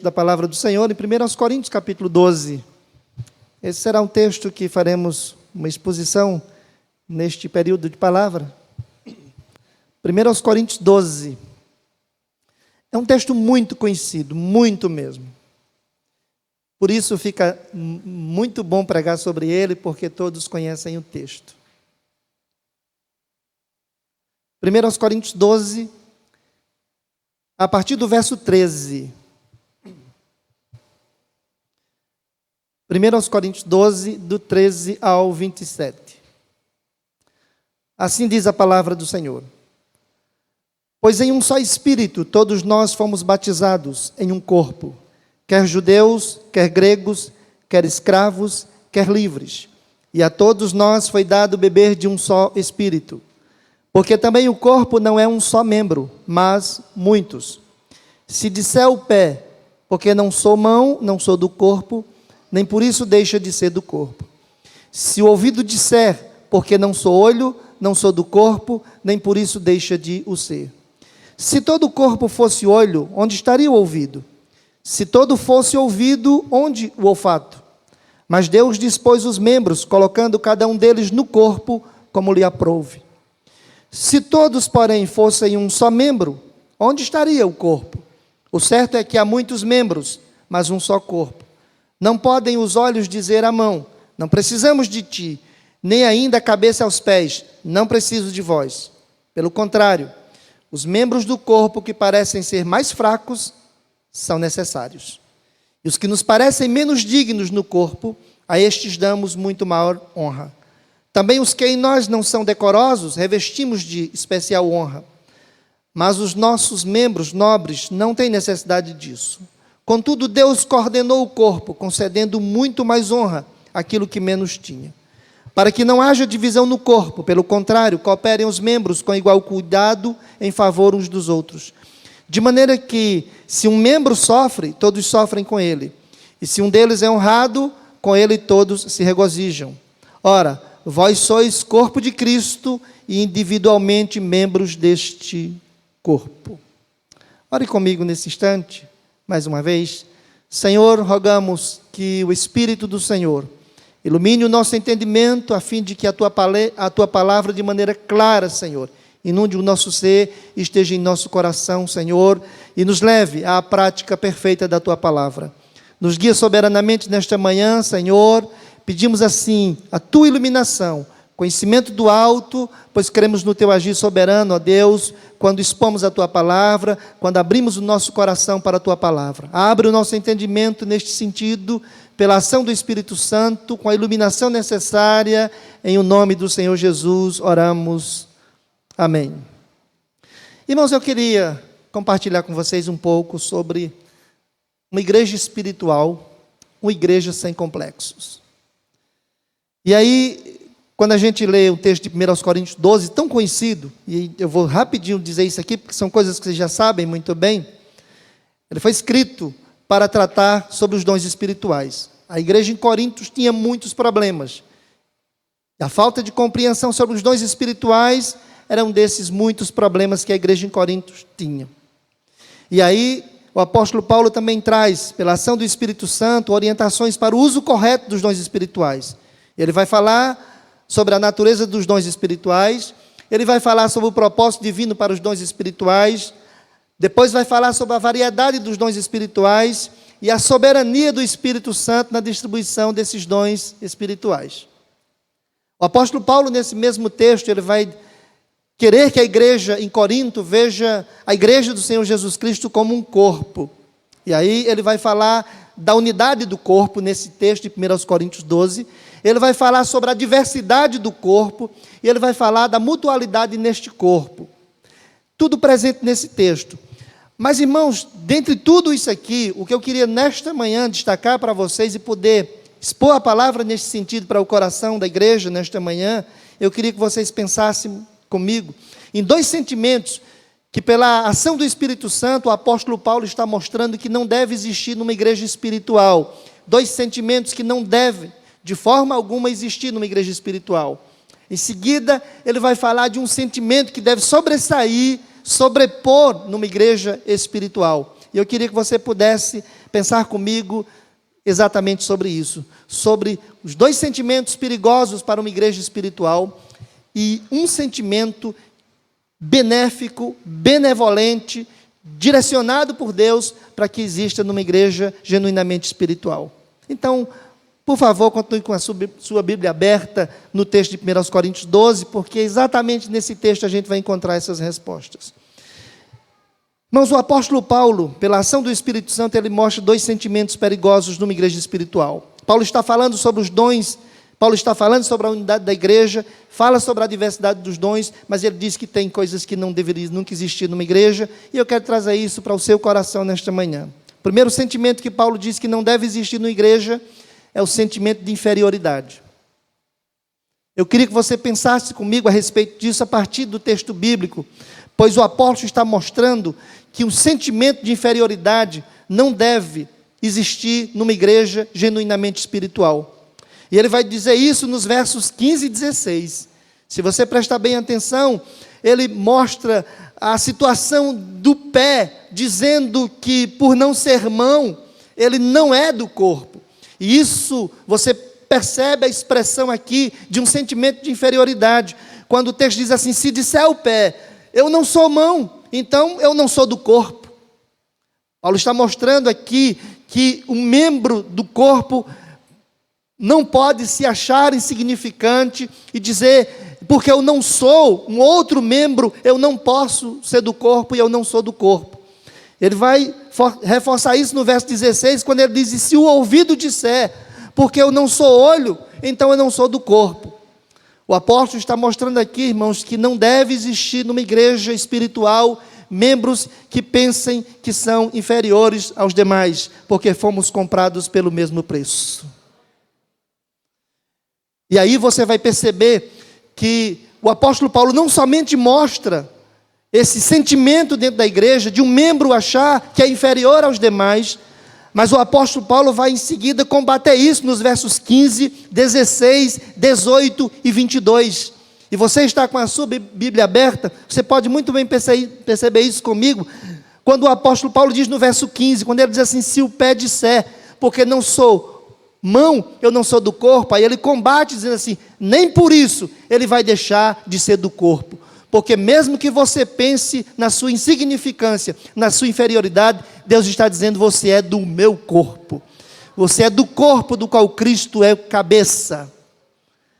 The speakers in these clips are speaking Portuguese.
da palavra do Senhor em 1 Coríntios, capítulo 12. Esse será um texto que faremos uma exposição neste período de palavra. 1 Coríntios 12. É um texto muito conhecido, muito mesmo. Por isso fica muito bom pregar sobre ele, porque todos conhecem o texto. 1 Coríntios 12, a partir do verso 13. 1 Coríntios 12, do 13 ao 27. Assim diz a palavra do Senhor. Pois em um só Espírito todos nós fomos batizados em um corpo, quer judeus, quer gregos, quer escravos, quer livres. E a todos nós foi dado beber de um só Espírito. Porque também o corpo não é um só membro, mas muitos. Se disser o pé, porque não sou mão, não sou do corpo, nem por isso deixa de ser do corpo. Se o ouvido disser, porque não sou olho, não sou do corpo, nem por isso deixa de o ser. Se todo o corpo fosse olho, onde estaria o ouvido? Se todo fosse ouvido, onde o olfato? Mas Deus dispôs os membros, colocando cada um deles no corpo, como lhe aprouve. Se todos, porém, fossem um só membro, onde estaria o corpo? O certo é que há muitos membros, mas um só corpo. Não podem os olhos dizer à mão, não precisamos de ti, nem ainda a cabeça aos pés, não preciso de vós. Pelo contrário, os membros do corpo que parecem ser mais fracos são necessários. E os que nos parecem menos dignos no corpo, a estes damos muito maior honra. Também os que em nós não são decorosos, revestimos de especial honra. Mas os nossos membros nobres não têm necessidade disso. Contudo, Deus coordenou o corpo, concedendo muito mais honra àquilo que menos tinha. Para que não haja divisão no corpo, pelo contrário, cooperem os membros com igual cuidado em favor uns dos outros. De maneira que, se um membro sofre, todos sofrem com ele. E se um deles é honrado, com ele todos se regozijam. Ora, vós sois corpo de Cristo e individualmente membros deste corpo. Ore comigo nesse instante, mais uma vez. Senhor, rogamos que o Espírito do Senhor ilumine o nosso entendimento, a fim de que a tua palavra, de maneira clara, Senhor, inunde o nosso ser, esteja em nosso coração, Senhor, e nos leve à prática perfeita da tua palavra. Nos guia soberanamente nesta manhã, Senhor. Pedimos assim a tua iluminação, conhecimento do alto, pois cremos no teu agir soberano, ó Deus, quando expomos a tua palavra, quando abrimos o nosso coração para a tua palavra. Abre o nosso entendimento neste sentido, pela ação do Espírito Santo, com a iluminação necessária, em o nome do Senhor Jesus, oramos. Amém. Irmãos, eu queria compartilhar com vocês um pouco sobre uma igreja espiritual, uma igreja sem complexos. E aí, quando a gente lê o texto de 1 Coríntios 12, tão conhecido, e eu vou rapidinho dizer isso aqui, porque são coisas que vocês já sabem muito bem, ele foi escrito para tratar sobre os dons espirituais. A igreja em Corinto tinha muitos problemas. A falta de compreensão sobre os dons espirituais era um desses muitos problemas que a igreja em Corinto tinha. E aí, o apóstolo Paulo também traz, pela ação do Espírito Santo, orientações para o uso correto dos dons espirituais. Ele vai falar sobre a natureza dos dons espirituais, ele vai falar sobre o propósito divino para os dons espirituais, depois vai falar sobre a variedade dos dons espirituais e a soberania do Espírito Santo na distribuição desses dons espirituais. O apóstolo Paulo, nesse mesmo texto, ele vai querer que a igreja em Corinto veja a igreja do Senhor Jesus Cristo como um corpo. E aí ele vai falar da unidade do corpo, nesse texto de 1 Coríntios 12. Ele vai falar sobre a diversidade do corpo, e ele vai falar da mutualidade neste corpo. Tudo presente nesse texto. Mas, irmãos, dentre tudo isso aqui, o que eu queria nesta manhã destacar para vocês e poder expor a palavra nesse sentido para o coração da igreja nesta manhã, eu queria que vocês pensassem comigo em dois sentimentos que, pela ação do Espírito Santo, o apóstolo Paulo está mostrando que não deve existir numa igreja espiritual. Dois sentimentos que não devem, de forma alguma, existir numa igreja espiritual. Em seguida, ele vai falar de um sentimento que deve sobressair, sobrepor numa igreja espiritual. E eu queria que você pudesse pensar comigo exatamente sobre isso, sobre os dois sentimentos perigosos para uma igreja espiritual e um sentimento benéfico, benevolente, direcionado por Deus para que exista numa igreja genuinamente espiritual. Então, por favor, continue com a sua Bíblia aberta no texto de 1 Coríntios 12, porque exatamente nesse texto a gente vai encontrar essas respostas. Irmãos, o apóstolo Paulo, pela ação do Espírito Santo, ele mostra dois sentimentos perigosos numa igreja espiritual. Paulo está falando sobre os dons, Paulo está falando sobre a unidade da igreja, fala sobre a diversidade dos dons, mas ele diz que tem coisas que não deveriam nunca existir numa igreja, e eu quero trazer isso para o seu coração nesta manhã. O primeiro sentimento que Paulo diz que não deve existir numa igreja é o sentimento de inferioridade. Eu queria que você pensasse comigo a respeito disso a partir do texto bíblico, pois o apóstolo está mostrando que o sentimento de inferioridade não deve existir numa igreja genuinamente espiritual. E ele vai dizer isso nos versos 15 e 16. Se você prestar bem atenção, ele mostra a situação do pé, dizendo que por não ser mão, ele não é do corpo. E isso, você percebe a expressão aqui de um sentimento de inferioridade. Quando o texto diz assim, se disser o pé, eu não sou mão, então eu não sou do corpo. Paulo está mostrando aqui que um membro do corpo não pode se achar insignificante e dizer, porque eu não sou um outro membro, eu não posso ser do corpo e eu não sou do corpo. Ele vai reforçar isso no verso 16, quando ele diz, e se o ouvido disser, porque eu não sou olho, então eu não sou do corpo. O apóstolo está mostrando aqui, irmãos, que não deve existir numa igreja espiritual membros que pensem que são inferiores aos demais, porque fomos comprados pelo mesmo preço. E aí você vai perceber que o apóstolo Paulo não somente mostra esse sentimento dentro da igreja, de um membro achar que é inferior aos demais, mas o apóstolo Paulo vai em seguida combater isso nos versos 15, 16, 18 e 22. E você está com a sua Bíblia aberta, você pode muito bem perceber isso comigo, quando o apóstolo Paulo diz no verso 15, quando ele diz assim, se o pé disser, porque não sou mão, eu não sou do corpo, aí ele combate dizendo assim, nem por isso ele vai deixar de ser do corpo. Porque mesmo que você pense na sua insignificância, na sua inferioridade, Deus está dizendo, você é do meu corpo. Você é do corpo do qual Cristo é cabeça.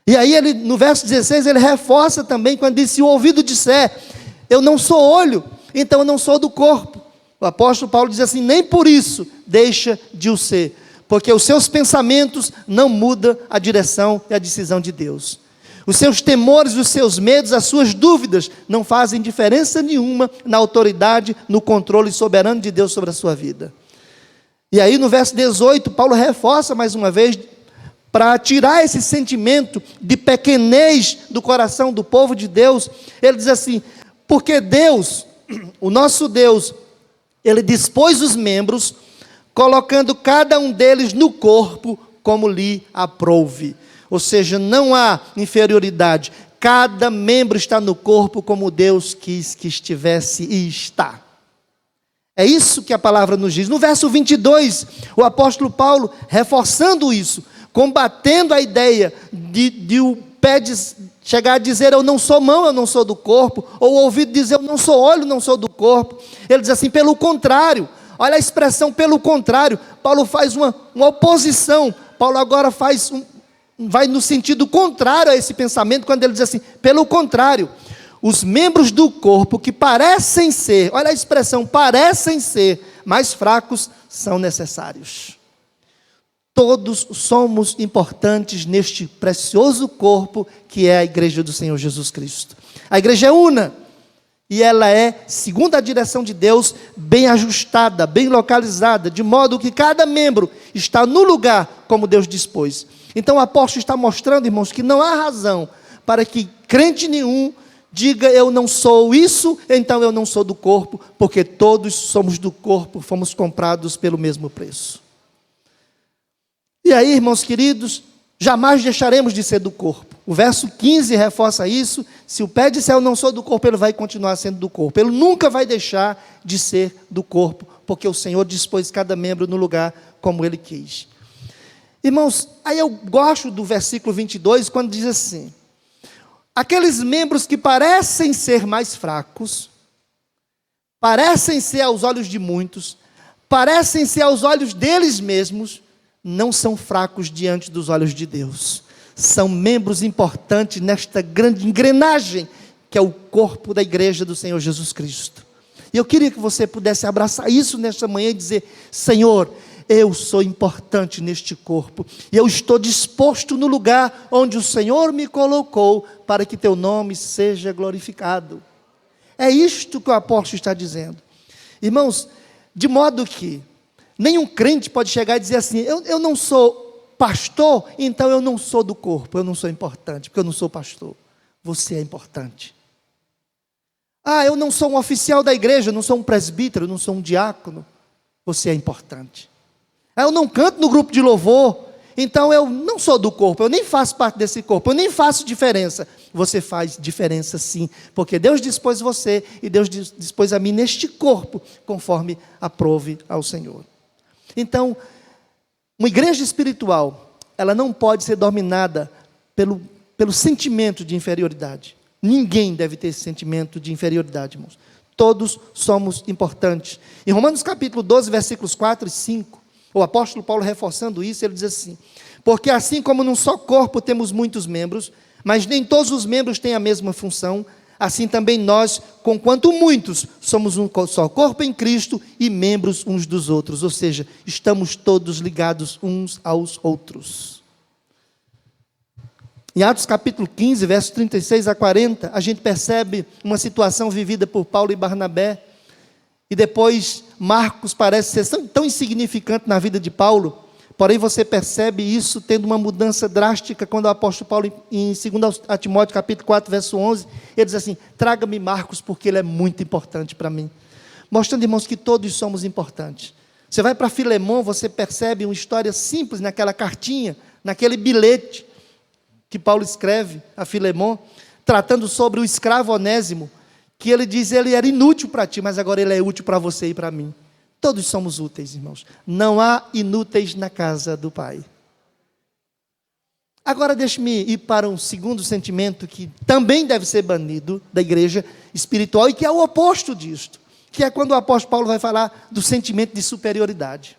E aí ele, no verso 16, ele reforça também, quando diz, se o ouvido disser, eu não sou olho, então eu não sou do corpo. O apóstolo Paulo diz assim, nem por isso deixa de o ser. Porque os seus pensamentos não mudam a direção e a decisão de Deus. Os seus temores, os seus medos, as suas dúvidas não fazem diferença nenhuma na autoridade, no controle soberano de Deus sobre a sua vida. E aí no verso 18, Paulo reforça mais uma vez, para tirar esse sentimento de pequenez do coração do povo de Deus, ele diz assim, porque Deus, o nosso Deus, ele dispôs os membros, colocando cada um deles no corpo, como lhe aprouve. Ou seja, não há inferioridade. Cada membro está no corpo como Deus quis que estivesse e está. É isso que a palavra nos diz. No verso 22, o apóstolo Paulo, reforçando isso, combatendo a ideia de o pé chegar a dizer, eu não sou mão, eu não sou do corpo, ou o ouvido dizer, eu não sou olho, não sou do corpo. Ele diz assim, pelo contrário. Olha a expressão, pelo contrário. Paulo faz uma oposição. Paulo agora vai no sentido contrário a esse pensamento, quando ele diz assim, pelo contrário, os membros do corpo que parecem ser, olha a expressão, parecem ser mais fracos, são necessários. Todos somos importantes neste precioso corpo que é a igreja do Senhor Jesus Cristo. A igreja é una, e ela é, segundo a direção de Deus, bem ajustada, bem localizada, de modo que cada membro está no lugar como Deus dispôs. Então o apóstolo está mostrando, irmãos, que não há razão para que crente nenhum diga, eu não sou isso, então eu não sou do corpo, porque todos somos do corpo, fomos comprados pelo mesmo preço. E aí, irmãos queridos, jamais deixaremos de ser do corpo. O verso 15 reforça isso, se o pé disser eu não sou do corpo, ele vai continuar sendo do corpo. Ele nunca vai deixar de ser do corpo, porque o Senhor dispôs cada membro no lugar como Ele quis. Irmãos, aí eu gosto do versículo 22, quando diz assim: aqueles membros que parecem ser mais fracos, parecem ser aos olhos de muitos, parecem ser aos olhos deles mesmos, não são fracos diante dos olhos de Deus. São membros importantes nesta grande engrenagem, que é o corpo da igreja do Senhor Jesus Cristo. E eu queria que você pudesse abraçar isso nesta manhã e dizer: Senhor, eu sou importante neste corpo, e eu estou disposto no lugar onde o Senhor me colocou, para que teu nome seja glorificado. É isto que o apóstolo está dizendo. Irmãos, de modo que nenhum crente pode chegar e dizer assim: eu não sou pastor, então eu não sou do corpo, eu não sou importante, porque eu não sou pastor. Você é importante. Ah, eu não sou um oficial da igreja, eu não sou um presbítero, eu não sou um diácono. Você é importante. Ah, eu não canto no grupo de louvor, então eu não sou do corpo, eu nem faço parte desse corpo, eu nem faço diferença. Você faz diferença sim, porque Deus dispôs você e Deus dispôs a mim neste corpo, conforme aprove ao Senhor. Então, uma igreja espiritual, ela não pode ser dominada pelo sentimento de inferioridade. Ninguém deve ter esse sentimento de inferioridade, irmãos. Todos somos importantes. Em Romanos capítulo 12, versículos 4 e 5, o apóstolo Paulo reforçando isso, ele diz assim: porque assim como num só corpo temos muitos membros, mas nem todos os membros têm a mesma função, assim também nós, conquanto muitos, somos um só corpo em Cristo e membros uns dos outros, ou seja, estamos todos ligados uns aos outros. Em Atos capítulo 15, versos 36 a 40, a gente percebe uma situação vivida por Paulo e Barnabé, e depois Marcos parece ser tão insignificante na vida de Paulo, porém você percebe isso tendo uma mudança drástica quando o apóstolo Paulo, em 2 Timóteo capítulo 4, verso 11, ele diz assim: traga-me Marcos, porque ele é muito importante para mim. Mostrando, irmãos, que todos somos importantes. Você vai para Filemão, você percebe uma história simples naquela cartinha, naquele bilhete que Paulo escreve a Filemão, tratando sobre o escravo Onésimo, que ele diz: ele era inútil para ti, mas agora ele é útil para você e para mim. Todos somos úteis, irmãos. Não há inúteis na casa do Pai. Agora deixe-me ir para um segundo sentimento que também deve ser banido da igreja espiritual, e que é o oposto disto, que é quando o apóstolo Paulo vai falar do sentimento de superioridade.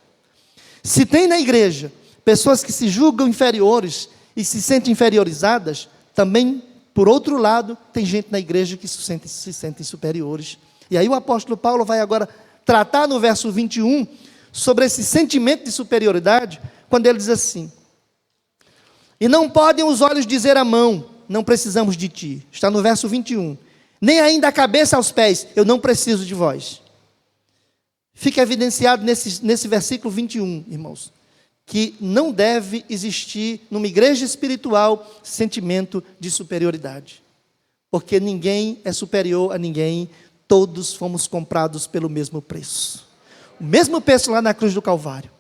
Se tem na igreja pessoas que se julgam inferiores e se sentem inferiorizadas, também, por outro lado, tem gente na igreja que se sentem superiores. E aí o apóstolo Paulo vai agora tratar no verso 21 sobre esse sentimento de superioridade, quando ele diz assim: e não podem os olhos dizer à mão, não precisamos de ti. Está no verso 21. Nem ainda a cabeça aos pés, eu não preciso de vós. Fica evidenciado nesse versículo 21, irmãos, que não deve existir numa igreja espiritual sentimento de superioridade, porque ninguém é superior a ninguém, todos fomos comprados pelo mesmo preço, o mesmo preço lá na cruz do Calvário.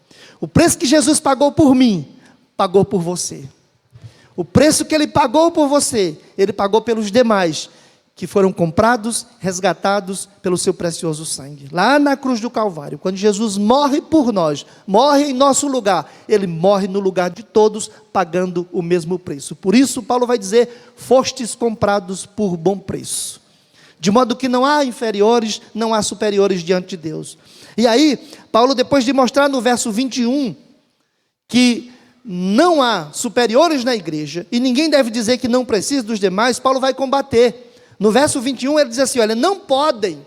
O preço que Jesus pagou por mim, pagou por você. O preço que Ele pagou por você, Ele pagou pelos demais, que foram comprados, resgatados pelo seu precioso sangue. Lá na cruz do Calvário, quando Jesus morre por nós, morre em nosso lugar, Ele morre no lugar de todos, pagando o mesmo preço. Por isso Paulo vai dizer: fostes comprados por bom preço. De modo que não há inferiores, não há superiores diante de Deus. E aí, Paulo, depois de mostrar no verso 21, que não há superiores na igreja, e ninguém deve dizer que não precisa dos demais, Paulo vai combater. No verso 21 ele diz assim: olha, não podem,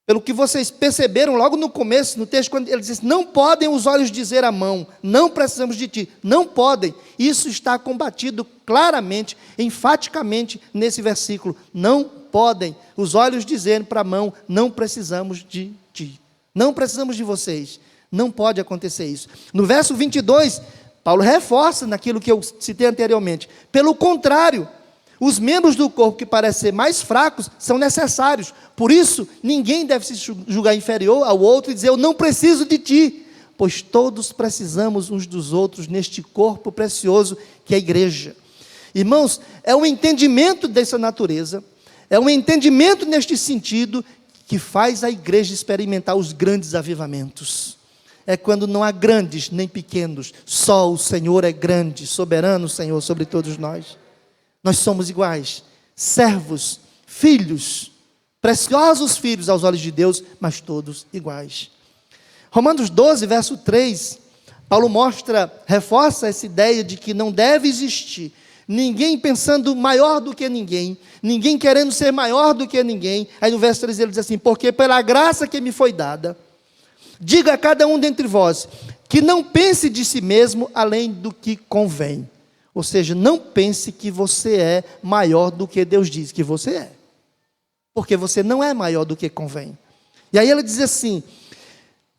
pelo que vocês perceberam logo no começo, no texto, quando ele diz: não podem os olhos dizer à mão, não precisamos de ti, não podem. Isso está combatido claramente, enfaticamente nesse versículo. Não podem os olhos dizerem para a mão, não precisamos de ti, não precisamos de vocês. Não pode acontecer isso. No verso 22, Paulo reforça naquilo que eu citei anteriormente. Pelo contrário, os membros do corpo que parecem ser mais fracos são necessários. Por isso, ninguém deve se julgar inferior ao outro e dizer: eu não preciso de ti, pois todos precisamos uns dos outros neste corpo precioso que é a igreja. Irmãos, é um entendimento dessa natureza, é um entendimento neste sentido, que faz a igreja experimentar os grandes avivamentos. É quando não há grandes nem pequenos, só o Senhor é grande, soberano Senhor sobre todos nós. Nós somos iguais, servos, filhos, preciosos filhos aos olhos de Deus, mas todos iguais. Romanos 12, verso 3, Paulo reforça essa ideia de que não deve existir ninguém pensando maior do que ninguém, ninguém querendo ser maior do que ninguém. Aí no verso 3 ele diz assim: porque pela graça que me foi dada, diga a cada um dentre vós, que não pense de si mesmo além do que convém. Ou seja, não pense que você é maior do que Deus diz que você é. Porque você não é maior do que convém. E aí ele diz assim: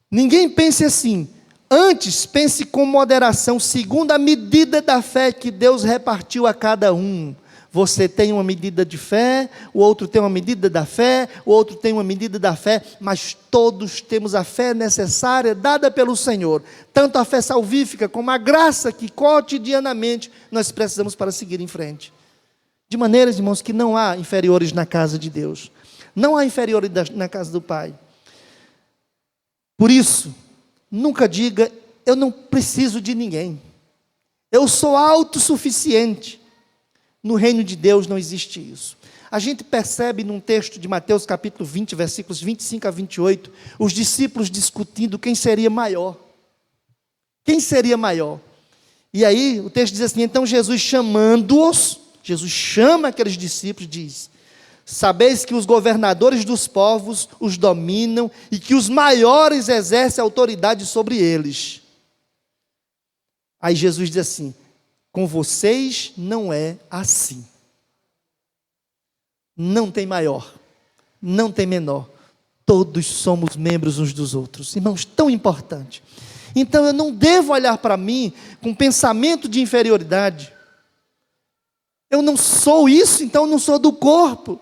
ninguém pense assim, antes pense com moderação, segundo a medida da fé que Deus repartiu a cada um. Você tem uma medida de fé, o outro tem uma medida da fé, o outro tem uma medida da fé, mas todos temos a fé necessária dada pelo Senhor, tanto a fé salvífica como a graça que cotidianamente nós precisamos para seguir em frente. De maneiras, irmãos, que não há inferiores na casa de Deus, não há inferioridade na casa do Pai. Por isso, nunca diga: eu não preciso de ninguém, eu sou autossuficiente. No reino de Deus não existe isso. A gente percebe num texto de Mateus capítulo 20, versículos 25 a 28, os discípulos discutindo quem seria maior. Quem seria maior? E aí o texto diz assim: então Jesus chamando-os, Jesus chama aqueles discípulos e diz: sabeis que os governadores dos povos os dominam e que os maiores exercem autoridade sobre eles. Aí Jesus diz assim: com vocês não é assim. Não tem maior, não tem menor. Todos somos membros uns dos outros. Irmãos, tão importante. Então eu não devo olhar para mim com pensamento de inferioridade. Eu não sou isso, então eu não sou do corpo.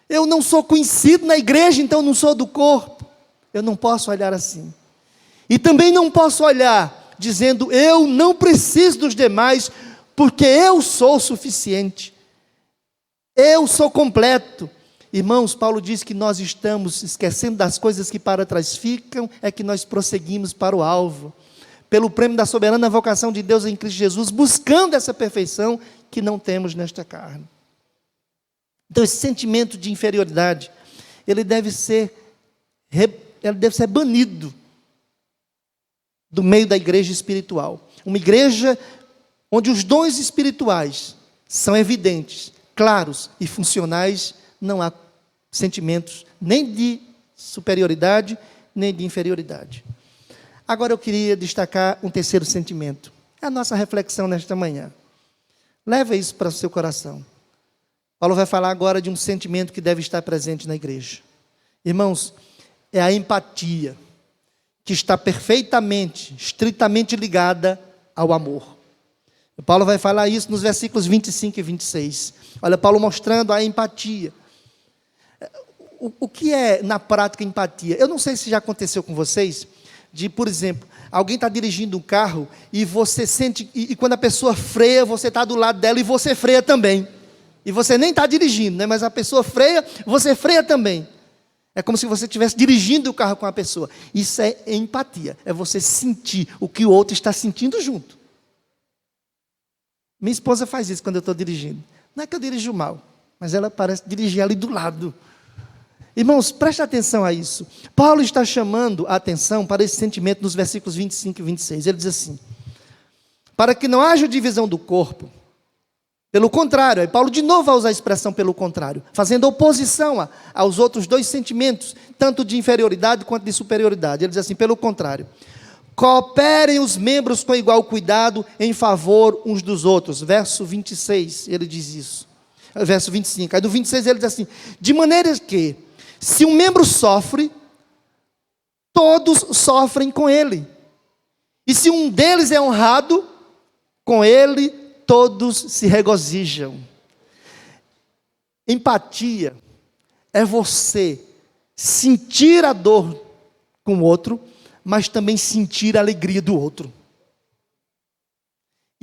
Eu não sou conhecido na igreja, então eu não sou do corpo. Eu não posso olhar assim. E também não posso olhar dizendo: eu não preciso dos demais, porque eu sou suficiente, eu sou completo. Irmãos, Paulo diz que nós estamos esquecendo das coisas que para trás ficam, é que nós prosseguimos para o alvo, pelo prêmio da soberana vocação de Deus em Cristo Jesus, buscando essa perfeição que não temos nesta carne. Então esse sentimento de inferioridade, ele deve ser banido do meio da igreja espiritual. Uma igreja onde os dons espirituais são evidentes, claros e funcionais, não há sentimentos nem de superioridade, nem de inferioridade. Agora eu queria destacar um terceiro sentimento. É a nossa reflexão nesta manhã. Leva isso para o seu coração. Paulo vai falar agora de um sentimento que deve estar presente na igreja. Irmãos, é a empatia, que está perfeitamente, estritamente ligada ao amor. Paulo vai falar isso nos versículos 25 e 26. Olha, Paulo mostrando a empatia. O que é, na prática, empatia? Eu não sei se já aconteceu com vocês, de, por exemplo, alguém está dirigindo um carro e você sente, e quando a pessoa freia, você está do lado dela e você freia também. E você nem está dirigindo, né? Mas a pessoa freia, você freia também. É como se você estivesse dirigindo o carro com a pessoa. Isso é empatia, é você sentir o que o outro está sentindo junto. Minha esposa faz isso quando eu estou dirigindo. Não é que eu dirijo mal, mas ela parece dirigir ali do lado. Irmãos, preste atenção a isso. Paulo está chamando a atenção para esse sentimento nos versículos 25 e 26. Ele diz assim: para que não haja divisão do corpo, pelo contrário, aí Paulo de novo vai usar a expressão pelo contrário, fazendo oposição aos outros dois sentimentos, tanto de inferioridade quanto de superioridade. Ele diz assim: pelo contrário, cooperem os membros com igual cuidado em favor uns dos outros. Verso 26, ele diz isso. Verso 25, aí do 26 ele diz assim: de maneira que, se um membro sofre, todos sofrem com ele. E se um deles é honrado, com ele todos se regozijam. Empatia é você sentir a dor com o outro, mas também sentir a alegria do outro.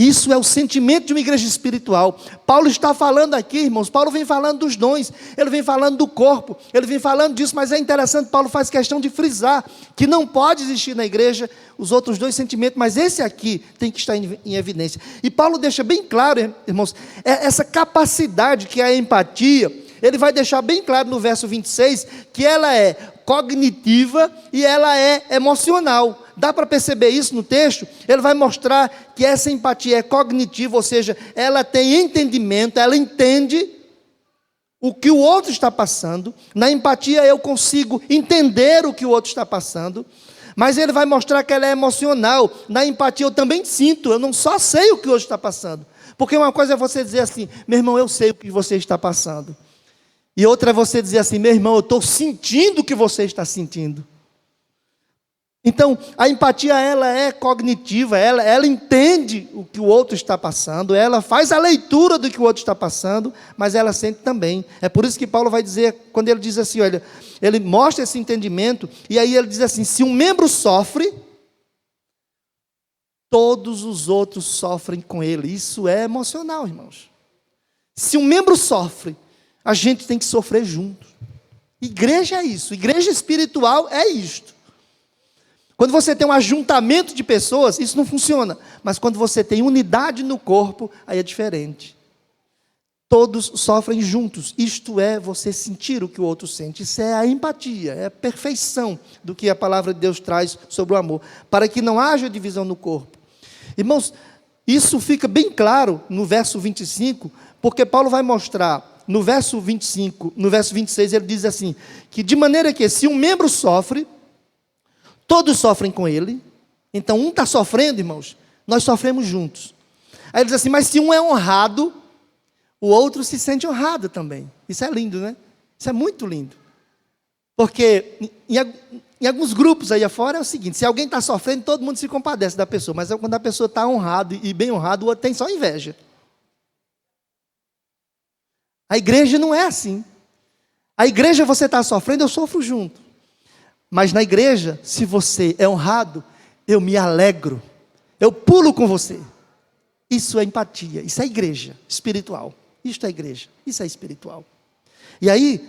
Isso é o sentimento de uma igreja espiritual. Paulo está falando aqui, irmãos, Paulo vem falando dos dons, ele vem falando do corpo, ele vem falando disso, mas é interessante, Paulo faz questão de frisar que não pode existir na igreja os outros dois sentimentos, mas esse aqui tem que estar em evidência. E Paulo deixa bem claro, irmãos, essa capacidade que é a empatia, ele vai deixar bem claro no verso 26, que ela é cognitiva e ela é emocional. Dá para perceber isso no texto? Ele vai mostrar que essa empatia é cognitiva, ou seja, ela tem entendimento, ela entende o que o outro está passando. Na empatia eu consigo entender o que o outro está passando, mas ele vai mostrar que ela é emocional. Na empatia eu também sinto, eu não só sei o que o outro está passando. Porque uma coisa é você dizer assim, meu irmão, eu sei o que você está passando. E outra é você dizer assim, meu irmão, eu estou sentindo o que você está sentindo. Então, a empatia, ela é cognitiva, ela entende o que o outro está passando, ela faz a leitura do que o outro está passando, mas ela sente também. É por isso que Paulo vai dizer, quando ele diz assim, olha, ele mostra esse entendimento, e aí ele diz assim, se um membro sofre, todos os outros sofrem com ele. Isso é emocional, irmãos. Se um membro sofre, a gente tem que sofrer junto. Igreja é isso, igreja espiritual é isto. Quando você tem um ajuntamento de pessoas, isso não funciona. Mas quando você tem unidade no corpo, aí é diferente. Todos sofrem juntos. Isto é você sentir o que o outro sente. Isso é a empatia, é a perfeição do que a palavra de Deus traz sobre o amor. Para que não haja divisão no corpo. Irmãos, isso fica bem claro no verso 25, porque Paulo vai mostrar, no verso 25, no verso 26, ele diz assim, que de maneira que se um membro sofre, todos sofrem com ele. Então um está sofrendo, irmãos, nós sofremos juntos. Aí ele diz assim, mas se um é honrado, o outro se sente honrado também. Isso é lindo, né? Isso é muito lindo. Porque em alguns grupos aí afora é o seguinte, se alguém está sofrendo, todo mundo se compadece da pessoa, mas quando a pessoa está honrada e bem honrada, o outro tem só inveja. A igreja não é assim. A igreja você está sofrendo, eu sofro junto. Mas na igreja, se você é honrado, eu me alegro, eu pulo com você. Isso é empatia, isso é igreja espiritual. Isto é igreja, isso é espiritual. E aí,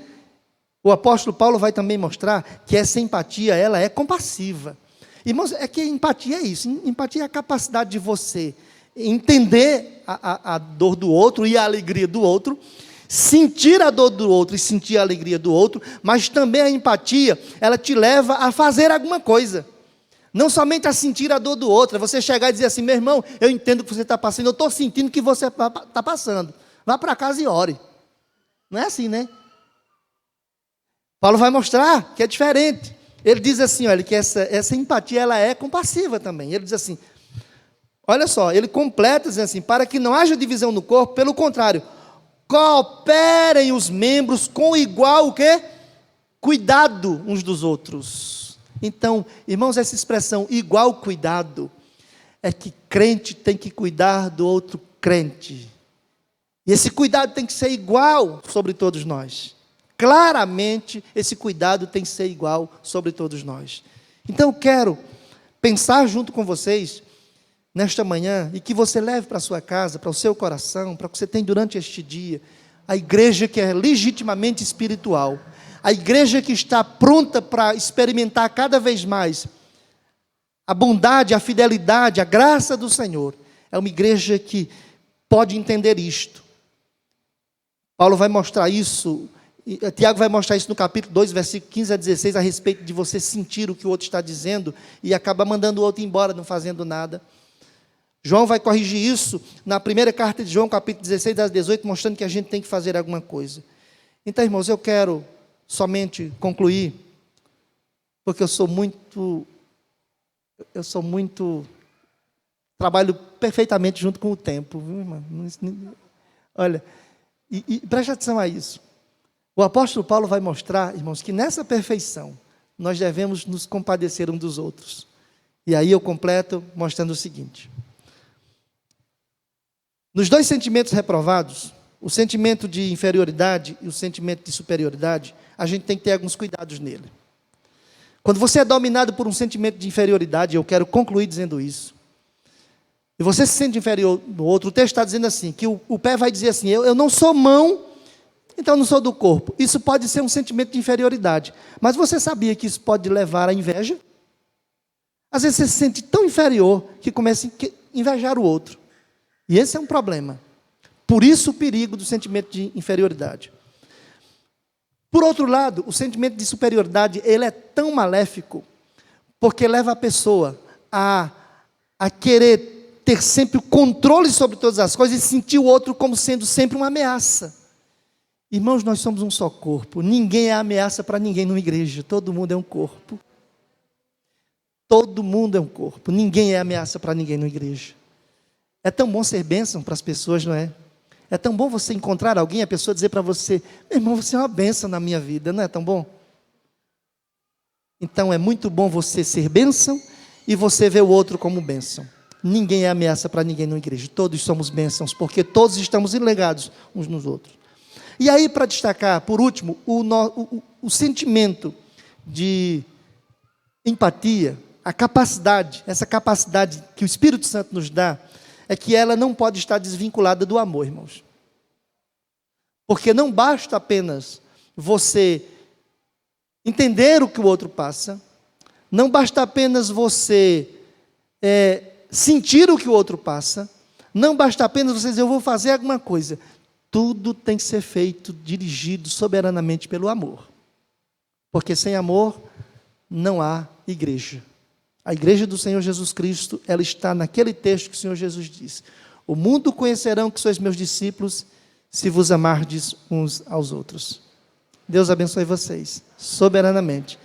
o apóstolo Paulo vai também mostrar que essa empatia, ela é compassiva. Irmãos, é que empatia é isso, empatia é a capacidade de você entender a dor do outro e a alegria do outro, sentir a dor do outro e sentir a alegria do outro, mas também a empatia, ela te leva a fazer alguma coisa. Não somente a sentir a dor do outro, é você chegar e dizer assim, meu irmão, eu entendo o que você está passando, eu estou sentindo o que você está passando. Vá para casa e ore. Não é assim, né? Paulo vai mostrar que é diferente. Ele diz assim, olha, que essa empatia, ela é compassiva também. Ele diz assim, olha só, ele completa dizendo assim, para que não haja divisão no corpo, pelo contrário, cooperem os membros com igual o quê? Cuidado uns dos outros. Então, irmãos, essa expressão igual cuidado é que crente tem que cuidar do outro crente. E esse cuidado tem que ser igual sobre todos nós. Claramente, esse cuidado tem que ser igual sobre todos nós. Então, eu quero pensar junto com vocês nesta manhã, e que você leve para a sua casa, para o seu coração, para o que você tem durante este dia, a igreja que é legitimamente espiritual, a igreja que está pronta para experimentar cada vez mais a bondade, a fidelidade, a graça do Senhor, é uma igreja que pode entender isto. Paulo vai mostrar isso, Tiago vai mostrar isso no capítulo 2, versículo 15 a 16, a respeito de você sentir o que o outro está dizendo, e acabar mandando o outro embora, não fazendo nada. João vai corrigir isso na primeira carta de João, capítulo 16, das 18, mostrando que a gente tem que fazer alguma coisa. Então, irmãos, eu quero somente concluir, porque eu sou muito, trabalho perfeitamente junto com o tempo, viu, irmão? Olha, e preste atenção a isso. O apóstolo Paulo vai mostrar, irmãos, que nessa perfeição, nós devemos nos compadecer uns dos outros. E aí eu completo mostrando o seguinte. Nos dois sentimentos reprovados, o sentimento de inferioridade e o sentimento de superioridade, a gente tem que ter alguns cuidados nele. Quando você é dominado por um sentimento de inferioridade, eu quero concluir dizendo isso. e você se sente inferior no outro, o texto está dizendo assim, que o pé vai dizer assim, eu não sou mão, então eu não sou do corpo. Isso pode ser um sentimento de inferioridade. Mas você sabia que isso pode levar à inveja? Às vezes você se sente tão inferior que começa a invejar o outro. E esse é um problema. Por isso o perigo do sentimento de inferioridade. Por outro lado, o sentimento de superioridade, ele é tão maléfico, porque leva a pessoa a querer ter sempre o controle sobre todas as coisas e sentir o outro como sendo sempre uma ameaça. Irmãos, nós somos um só corpo. Ninguém é ameaça para ninguém numa igreja. Todo mundo é um corpo. Todo mundo é um corpo. Ninguém é ameaça para ninguém numa igreja. É tão bom ser bênção para as pessoas, não é? É tão bom você encontrar alguém, a pessoa dizer para você, meu irmão, você é uma bênção na minha vida, não é tão bom? Então é muito bom você ser bênção e você ver o outro como bênção. Ninguém é ameaça para ninguém na igreja. Todos somos bênçãos, porque todos estamos ligados uns nos outros. E aí, para destacar, por último, o sentimento de empatia, a capacidade, essa capacidade que o Espírito Santo nos dá, é que ela não pode estar desvinculada do amor, irmãos. Porque não basta apenas você entender o que o outro passa, não basta apenas você sentir o que o outro passa, não basta apenas você dizer, eu vou fazer alguma coisa. Tudo tem que ser feito, dirigido soberanamente pelo amor. Porque sem amor não há igreja. A igreja do Senhor Jesus Cristo, ela está naquele texto que o Senhor Jesus disse: o mundo conhecerão que sois meus discípulos, se vos amardes uns aos outros. Deus abençoe vocês, soberanamente.